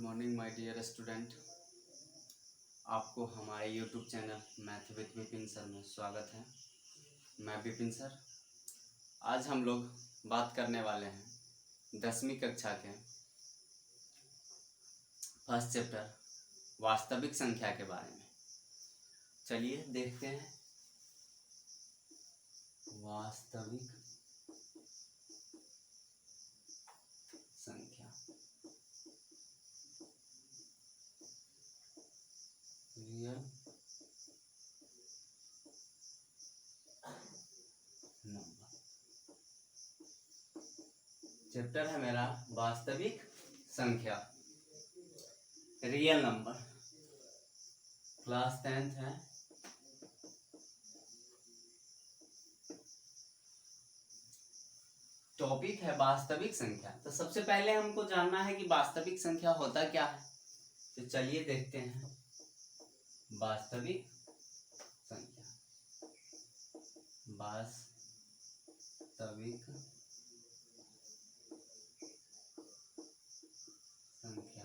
Morning my dear student. आपको हमारे YouTube channel math with Vipin sir में स्वागत है। मैं विपिन सर। आज हम लोग बात करने वाले हैं 10वीं कक्षा के फर्स्ट चैप्टर वास्तविक संख्या के बारे में। चलिए देखते हैं वास्तविक संख्या। रियल नंबर चैप्टर है मेरा वास्तविक संख्या, रियल नंबर। क्लास 10th है। टॉपिक है वास्तविक संख्या। तो सबसे पहले हमको जानना है कि वास्तविक संख्या होता क्या है। तो चलिए देखते हैं वास्तविक संख्या। वास्तविक संख्या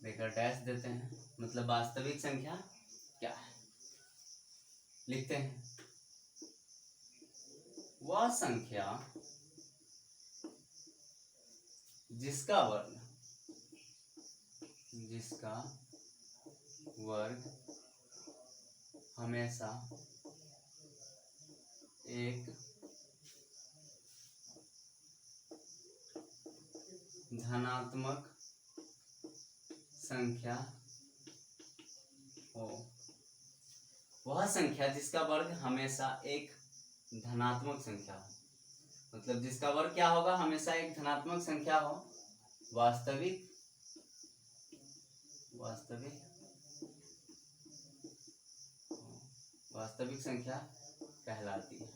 देखकर डैश देते हैं, मतलब वास्तविक संख्या क्या है। लिखते हैं वह संख्या जिसका वर्ग हमेशा एक धनात्मक संख्या हो। वह संख्या जिसका वर्ग हमेशा एक धनात्मक संख्या हो, मतलब जिसका वर्ग क्या होगा, हमेशा एक धनात्मक संख्या हो। वास्तविक संख्या कहलाती है।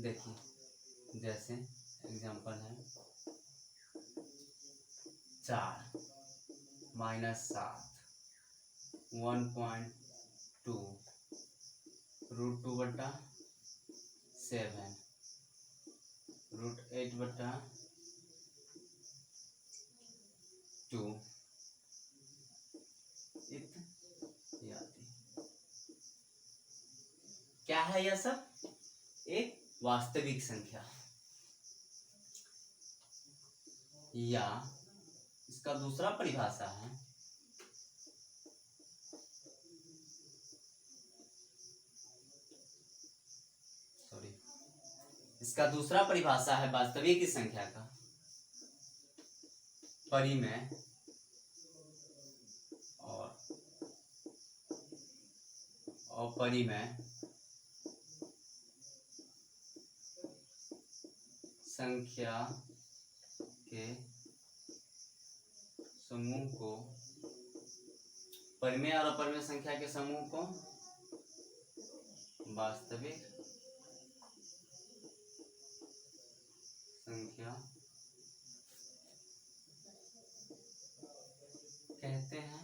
देखिए जैसे एग्जांपल है 4 माइनस 7 1.2 √2/7 √8/2 इत्यादि। क्या है यह सब? एक वास्तविक संख्या, या इसका दूसरा परिभाषा है वास्तविक संख्या का परिमेय और अपरिमेय संख्या के समूह को, परिमेय और अपरिमेय संख्या के समूह को वास्तविक संख्या कहते हैं।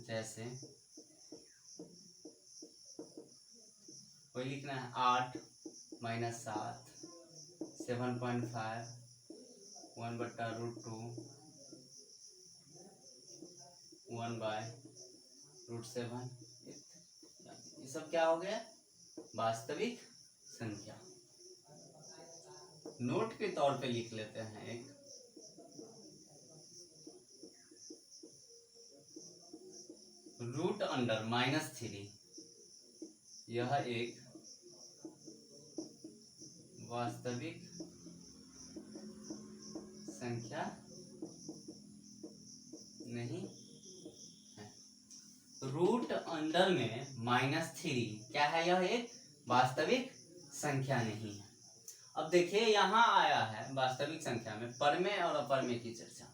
जैसे कोई लिखना है 8 माइनस 7 7.5 1/√2 1/√7। ये सब क्या हो गया? वास्तविक संख्या। नोट के तौर पे लिख लेते हैं एक √√-3। यह एक वास्तविक संख्या नहीं है। √अंडर में -3 क्या है? यह एक वास्तविक संख्या नहीं है। अब देखिए यहाँ आया है वास्तविक संख्या में परमेय और अपरमेय की चर्चा।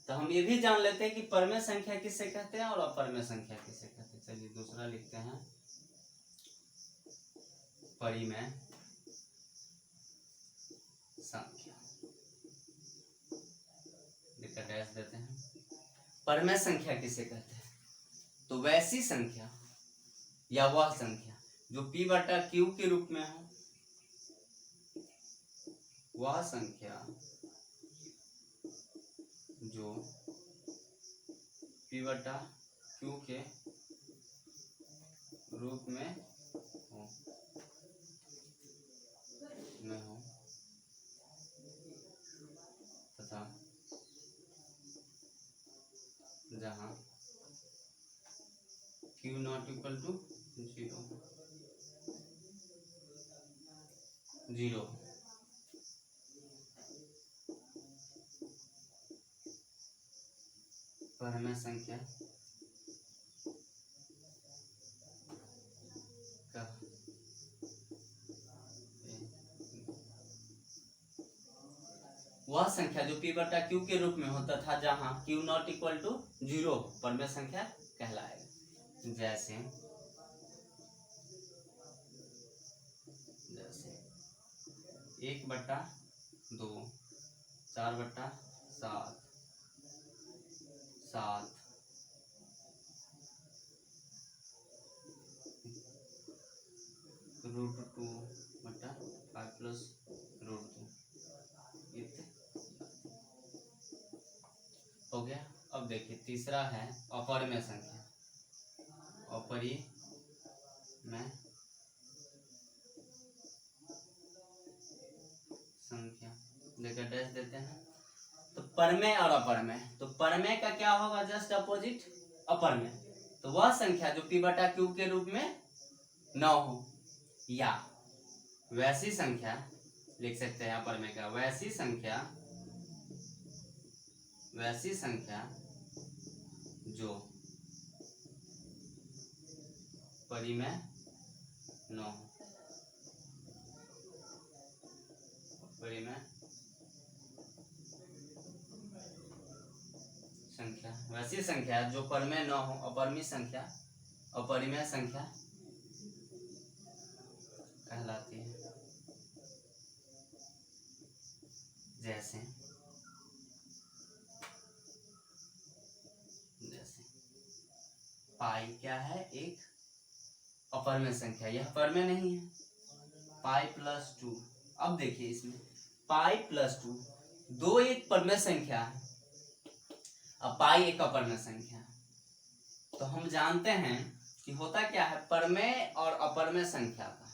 तो हम ये भी जान लेते हैं कि परमेय संख्या किसे कहते हैं और अपरमेय संख्या किसे कहते हैं। चलिए दूसरा लिखते हैं परिमेय संख्या, डैश देते हैं। परमेय संख्या किसे कहते हैं? तो वैसी संख्या या वह संख्या जो P/Q के रूप में हो वह संख्या जो P बटा Q के रूप में हो तथा जहाँ Q नॉट इक्वल टू 0 परमेय संख्या का वह संख्या जो P बटा Q के रूप में होता था जहां Q नॉट इक्वल टू 0 परमेय संख्या कहलाएगा। जैसे 1/2 4/7 7 √2/5 + √2 हो गया। अब देखिए तीसरा है अपरिमेय संख्या। अपरिमेय संख्या देखिए डैश देते हैं तो परमेय और अपरमेय। तो परमेय का क्या होगा? जस्ट अपोजिट अपरमेय। तो वह संख्या जो P बटा Q के रूप में न हो या वैसी संख्या लिख सकते हैं अपरमेय का वैसी संख्या जो परिमेय न हो। परिमेय संख्या वैसी संख्या जो परमेय न हो अपरिमेय संख्या कहलाती है। जैसे पाई क्या है? एक अपरिमेय संख्या, यह परमेय नहीं है। Pi plus 2। अब देखिए इसमें पाई प्लस 2 दो एक परमेय संख्या है, अब पाई एक अपरिमेय संख्या। तो हम जानते हैं कि होता क्या है, परमेय और अपरिमेय संख्या का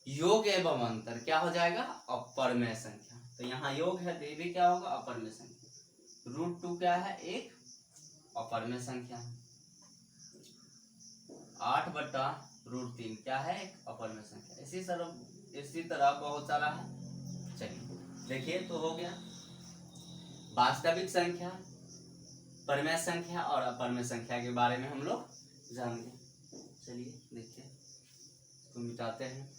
योग एवं अंतर क्या हो जाएगा? अपरिमेय संख्या। तो यहाँ योग है तो ये भी क्या होगा? अपरिमेय संख्या। √2 क्या है? एक अपरिमेय संख्या। 8/√3 क्या है? एक अपरिमेय संख्या। इसी तरह बहुत सारा है। चलिए देखिए तो हो गया वास्तविक संख्या, परमेय संख्या और अपरिमेय संख्या के बारे में हम लोग जान गए। चलिए देखिए तो मिटाते हैं।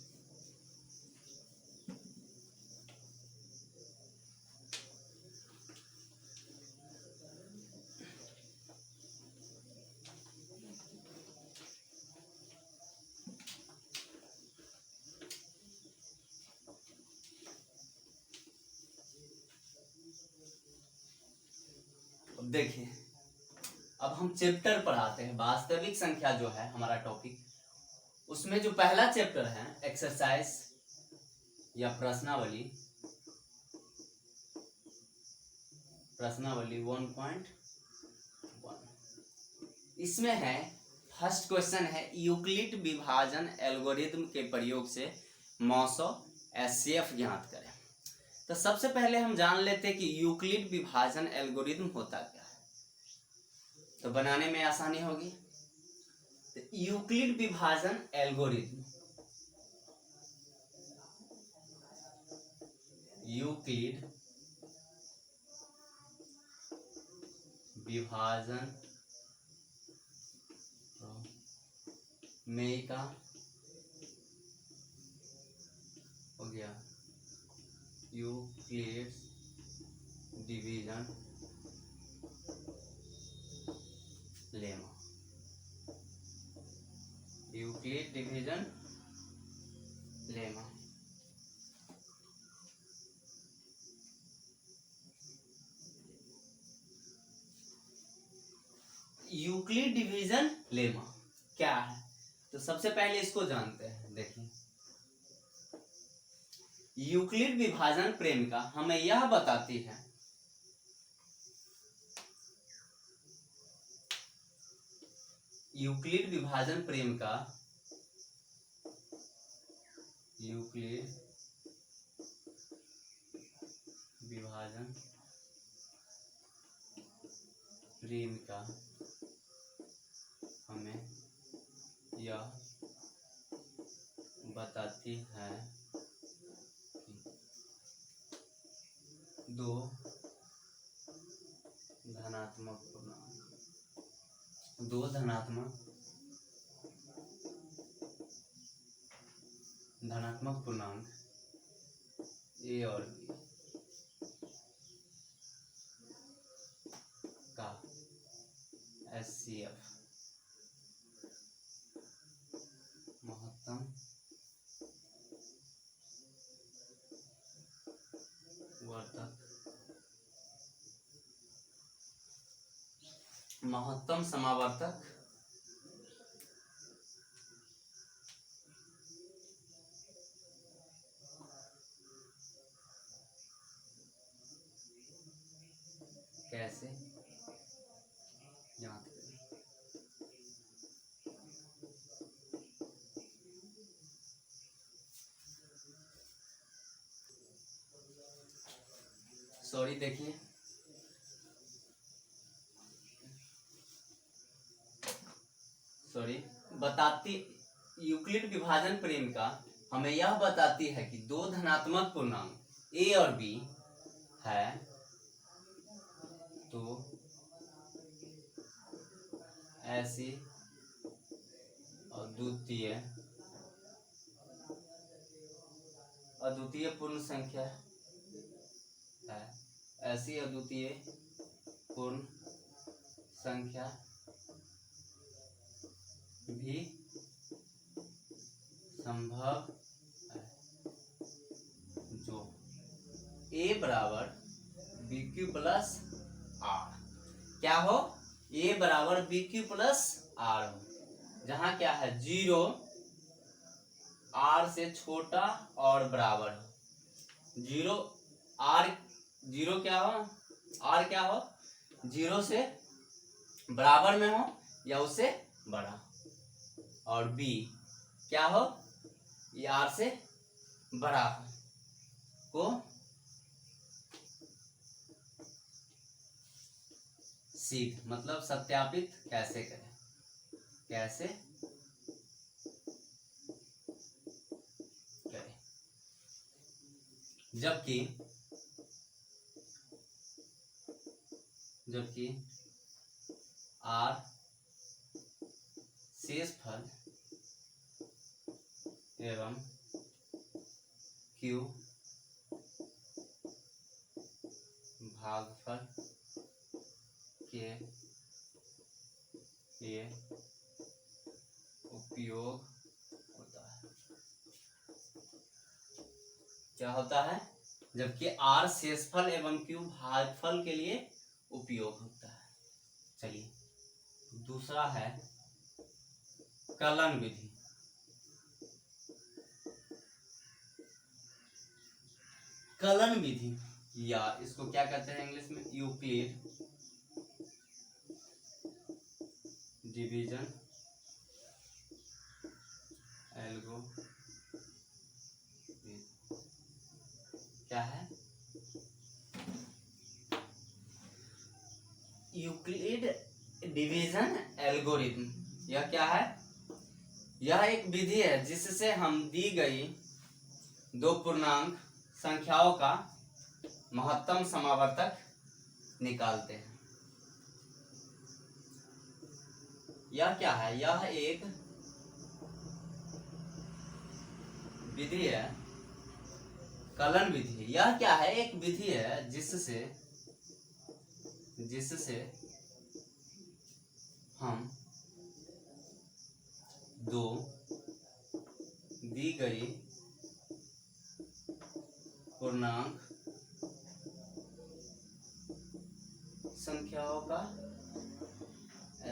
देखिए अब हम चैप्टर पढ़ाते हैं। वास्तविक संख्या जो है हमारा टॉपिक, उसमें जो पहला चैप्टर है एक्सरसाइज या प्रश्नावली 1.1, इसमें है फर्स्ट क्वेश्चन है यूक्लिड विभाजन एल्गोरिथम के प्रयोग से मौसो एचसीएफ ज्ञात करें। तो सबसे पहले हम जान लेते हैं कि यूक्लिड विभाजन एल्गोरिथम होता क्या है, तो बनाने में आसानी होगी। तो यूक्लिड विभाजन एल्गोरिथम, यूक्लिड विभाजन में का हो गया Euclid division lemma. Euclid division lemma Euclid division lemma क्या है? तो सबसे पहले इसको जानते हैं। देखिए यूक्लिड विभाजन प्रेमिका हमें यह बताती है यूक्लिड विभाजन प्रेमिका यूक्लिड विभाजन प्रेमिका हमें यह बताती है कि दो धनात्मक धनात्मक पूर्णांक ए और बी का HCF महत्तम समावर्तक कैसे याद करें। सॉरी देखिए बताती यूक्लिड विभाजन प्रेमिका हमें यह बताती है कि दो धनात्मक पूर्णांक ए और बी है तो ऐसी अद्वितीय पूर्ण संख्या है, ऐसी अद्वितीय पूर्ण संख्या भी संभव है जो a बराबर बी क्यू प्लस आर क्या हो, a बराबर बी क्यू प्लस आर हो, जहां क्या है 0 r से छोटा और बराबर हो। 0 क्या हो, r क्या हो 0 से बराबर में हो या उससे बड़ा, और b क्या हो ये r से बड़ा हो को सिद्ध मतलब सत्यापित कैसे करें, जबकि r शेषफल एवं q भागफल के लिए उपयोग होता है। क्या होता है, जबकि r शेषफल एवं q भागफल के लिए उपयोग होता है। चलिए दूसरा है कलन विधि। कलन विधि या इसको क्या कहते हैं इंग्लिश में, यूक्लिड डिवीजन एल्गोरिथम क्या है, यूक्लिड डिवीजन एल्गोरिथम। यह क्या है, यह एक विधि है जिससे हम दी गई दो पूर्णांक संख्याओं का महत्तम समावर्तक निकालते हैं। यह क्या है, यह एक विधि है, कलन विधि। यह क्या है, एक विधि है जिससे हम दो दी गई पूर्णांक संख्याओं का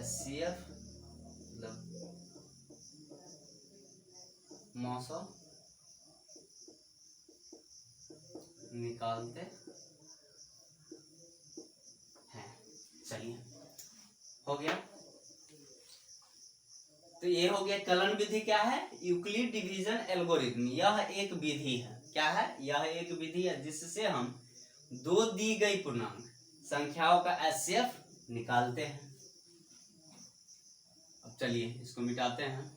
HCF निकालते हैं। चलिए हो गया। तो ये हो गया कलन विधि। क्या है? Euclid division algorithm. यह एक विधि है। क्या है? यह एक विधि है जिससे हम दो दी गई पूर्णांक संख्याओं का एचसीएफ निकालते हैं। अब चलिए इसको मिटाते हैं।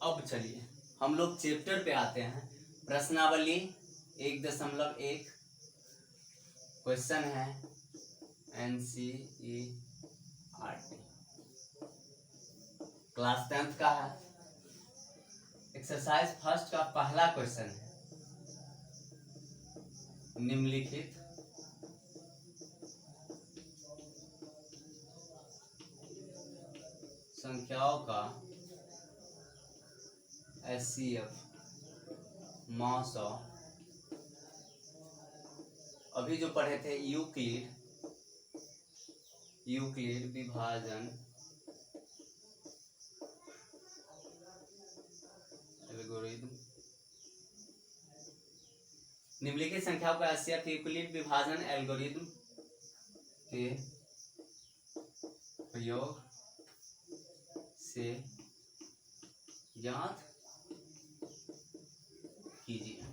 अब चलिए हम लोग चैप्टर पे आते हैं। प्रश्नावली 1.1 क्वेश्चन है NCERT क्लास 10th का है। एक्सरसाइज फर्स्ट का पहला क्वेश्चन है, निम्नलिखित संख्याओं का एचसीएफ मॉस ऑफ, अभी जो पढ़े थे यूक्लिड विभाजन एल्गोरिथम। निम्नलिखित संख्याओं का एचसीएफ यूक्लिड विभाजन एल्गोरिथम के प्रयोग से ज्ञात कीजिए।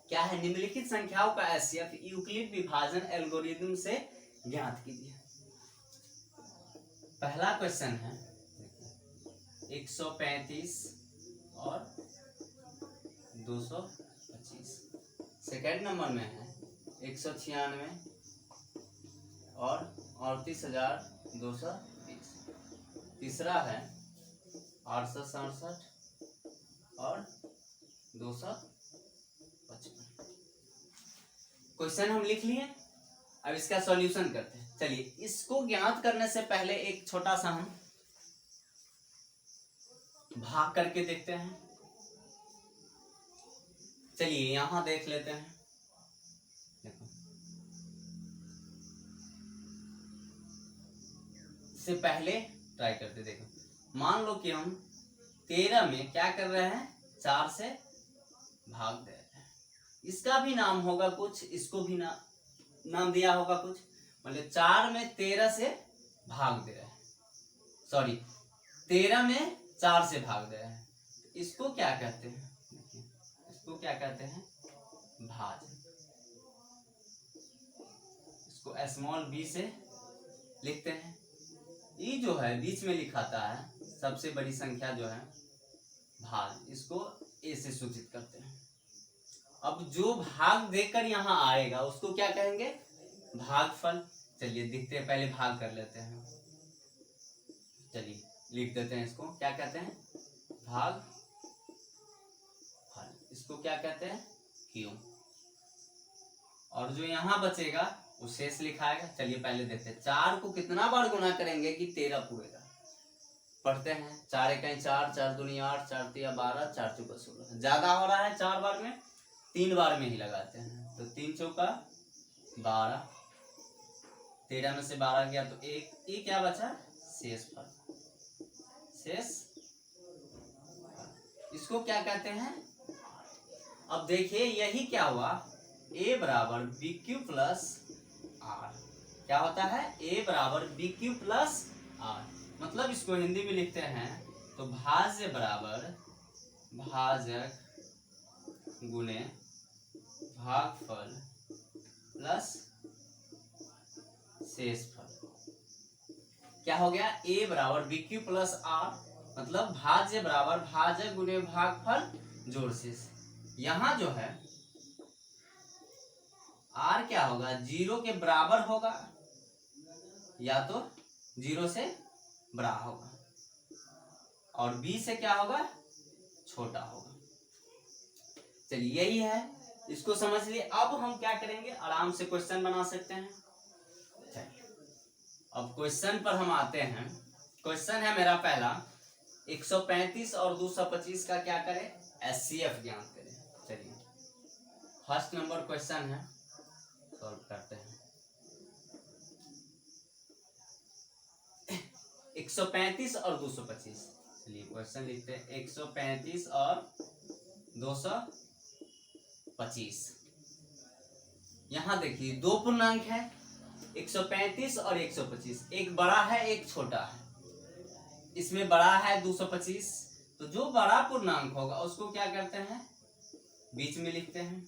क्या है? निम्नलिखित संख्याओं का एचसीएफ यूक्लिड विभाजन एल्गोरिथम से ज्ञात कीजिए। पहला क्वेश्चन है 135 और 225। सेकेंड नंबर में है 196 और 38,220। तीसरा है 867 और 255। क्वेश्चन हम लिख लिए। अब इसका सॉल्यूशन करते हैं। चलिए इसको ज्ञात करने से पहले एक छोटा सा हम भाग करके देखते हैं। चलिए यहां देख लेते हैं। देखो इससे पहले ट्राई करते, देखो मान लो कि हम 13 में क्या कर रहे हैं, 4 से भाग दे रहे हैं। इसका भी नाम होगा कुछ, इसको भी नाम दिया होगा कुछ। मतलब 4 में 13 से भाग दे रहे हैं, सॉरी 13 में 4 से भाग दे रहे हैं। इसको क्या कहते हैं? इसको क्या कहते हैं? भाजन। इसको स्मॉल b से लिखते हैं। ये जो है बीच में लिखाता है सबसे बड़ी संख्या जो है भाग, इसको a से सूचित करते हैं। अब जो भाग देकर यहाँ आएगा उसको क्या कहेंगे? भागफल। चलिए दिखते हैं, पहले भाग कर लेते हैं। चलिए लिख देते हैं, इसको क्या कहते हैं? भागफल। इसको क्या कहते हैं? क्यों। और जो यहाँ बचेगा वो शेष लिखाएगा। चलिए पहले देखते हैं 4 को कितना बार गुना करेंगे कि 13 पूरेगा। पढ़ते हैं 4 1 4, 4 2 8, 4 3 12, 4 4 16। ज्यादा हो रहा है 4 बार में, 3 बार में ही लगाते हैं। तो 3 चौका 12, 13 में से 12 गया तो 1, ये क्या बचा? शेष फल। शेष इसको क्या कहते हैं? अब देखिए यही क्या हुआ, a बराबर बी क्यू प्लस आर। क्या होता है? a बराबर बी क्यू प्लस आर। मतलब इसको हिंदी में लिखते हैं तो भाज्य बराबर भाजक गुणे भागफल प्लस शेषफल। क्या हो गया? a बराबर बी क्यू प्लस आर, मतलब भाज्य बराबर भाजक गुणे भागफल जोड़ शेष। यहाँ जो है r क्या होगा? 0 के बराबर होगा या तो 0 से बड़ा होगा, और b से क्या होगा? छोटा होगा। चलिए यही है, इसको समझ लिए। अब हम क्या करेंगे, आराम से क्वेश्चन बना सकते हैं। चलिए अब क्वेश्चन पर हम आते हैं। क्वेश्चन है मेरा पहला 135 और 225 का क्या करें? एचसीएफ ज्ञात करें। चलिए फर्स्ट नंबर क्वेश्चन है, सॉल्व करते हैं। 135 और 225। चलिए क्वेश्चन लिखते हैं 135 और 225। यहाँ देखिए दो पूर्णांक है 135 और 125, एक बड़ा है एक छोटा है। इसमें बड़ा है 225, तो जो बड़ा पूर्णांक होगा उसको क्या करते हैं बीच में लिखते हैं,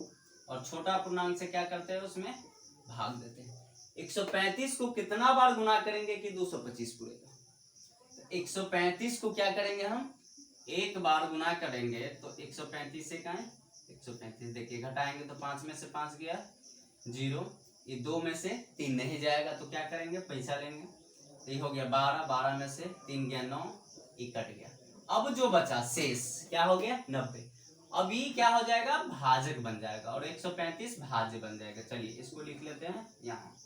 और छोटा पूर्णांक से क्या करते हैं उसमें भाग देते हैं। 135 को कितना बार गुना करेंगे कि 225 पूरेगा? 135 को क्या करेंगे हम एक बार गुना करेंगे, तो 135 से कहें 135, देखिए घटाएंगे तो 5 में से 5 गया 0, ये 2 में से 3 नहीं जाएगा तो क्या करेंगे पैसा लेंगे, तो ये हो गया 12, 12 में से 3 गया 9, ये कट गया। अब जो बचा शेष क्या हो गया 90। अब ये क्या हो जाएगा भाजक बन जाएगा और 135 भाज्य बन जाएगा। चलिए इसको लिख लेते हैं यहाँ।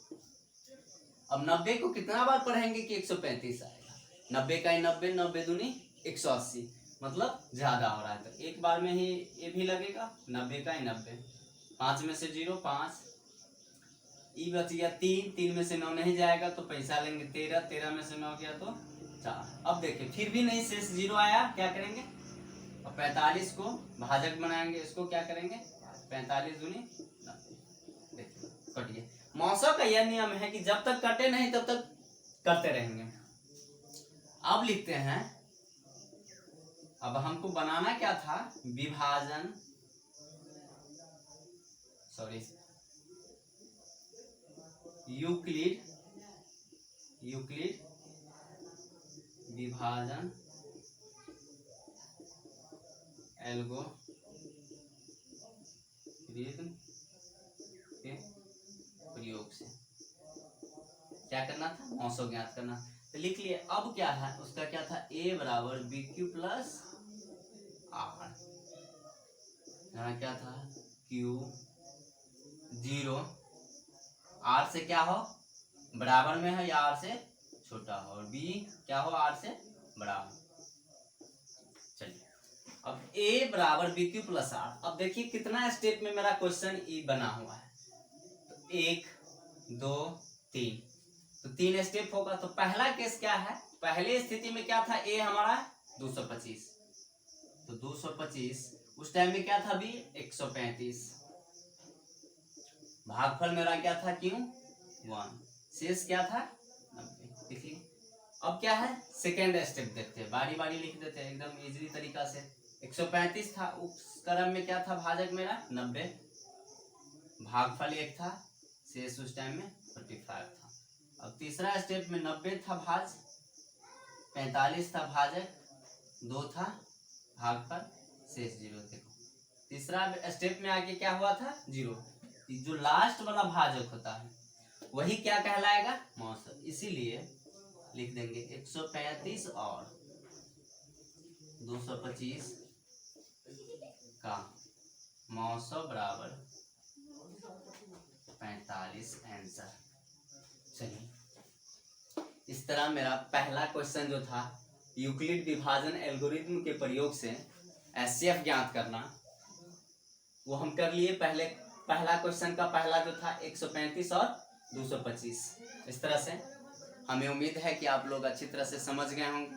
अब 90 को कितना बार पढ़ेंगे कि 135 आएगा? 90 का ही 90, 90 दूनी 180, मतलब ज्यादा हो रहा है तो एक बार में ही ये भी लगेगा। 90 का ही 90, 5 में से 0 5, ये बच गया 3, 3 में से 9 नहीं जाएगा तो पैसा लेंगे 13, 13 में से 9 गया तो 4। अब देखिए फिर भी नहीं शेष 0 आया, क्या करेंगे? और 45 को भाजक बनाएंगे, इसको क्या करेंगे 45 दूनी 90, देखिए कट गया। मौसा का यह नियम है कि जब तक कटे नहीं तब तक करते रहेंगे। अब लिखते हैं, अब हमको बनाना क्या था विभाजन, सॉरी यूक्लिड विभाजन एल्गोरिथम के प्रयोग से क्या करना था मौसो ज्ञात करना, तो लिख लिए। अब क्या है उसका क्या था a बराबर बी क्यू प्लस आर, यहाँ क्या था q 0 r से क्या हो बराबर में है या r से छोटा हो, और b क्या हो r से बड़ा हो। चलिए अब a बराबर बी क्यू प्लस आर। अब देखिए कितना स्टेप में मेरा क्वेश्चन ई बना हुआ है, तो 1 2 3, तो 3 स्टेप होगा। तो पहला केस क्या है, पहले स्थिति में क्या था a हमारा 225, तो 225 उस टाइम में क्या था b 135, भागफल मेरा क्या था q 1, शेष क्या था 90। देखिए अब क्या है सेकेंड स्टेप देखते हैं, बारी बारी लिख देते हैं एकदम इजी तरीका से। 135 था, उस क्रम में क्या था भाजक मेरा 90, भागफल 1 था, शेष उस टाइम में 45 था। अब तीसरा स्टेप में 90 था भाज, 45 था भाजक, 2 था भागफल, शेष 0 थे। तीसरा स्टेप में आके क्या हुआ था 0, जो लास्ट वाला भाजक होता है वही क्या कहलाएगा मौसम, इसीलिए लिख देंगे 135 और 225 का मौसम बराबर 45 आंसर। चलिए इस तरह मेरा पहला क्वेश्चन जो था यूक्लिड विभाजन एल्गोरिथम के प्रयोग से एचसीएफ ज्ञात करना, वो हम कर लिए। पहला क्वेश्चन का पहला जो था 135 और 225। इस तरह से हमें उम्मीद है कि आप लोग अच्छी तरह से समझ गए होंगे।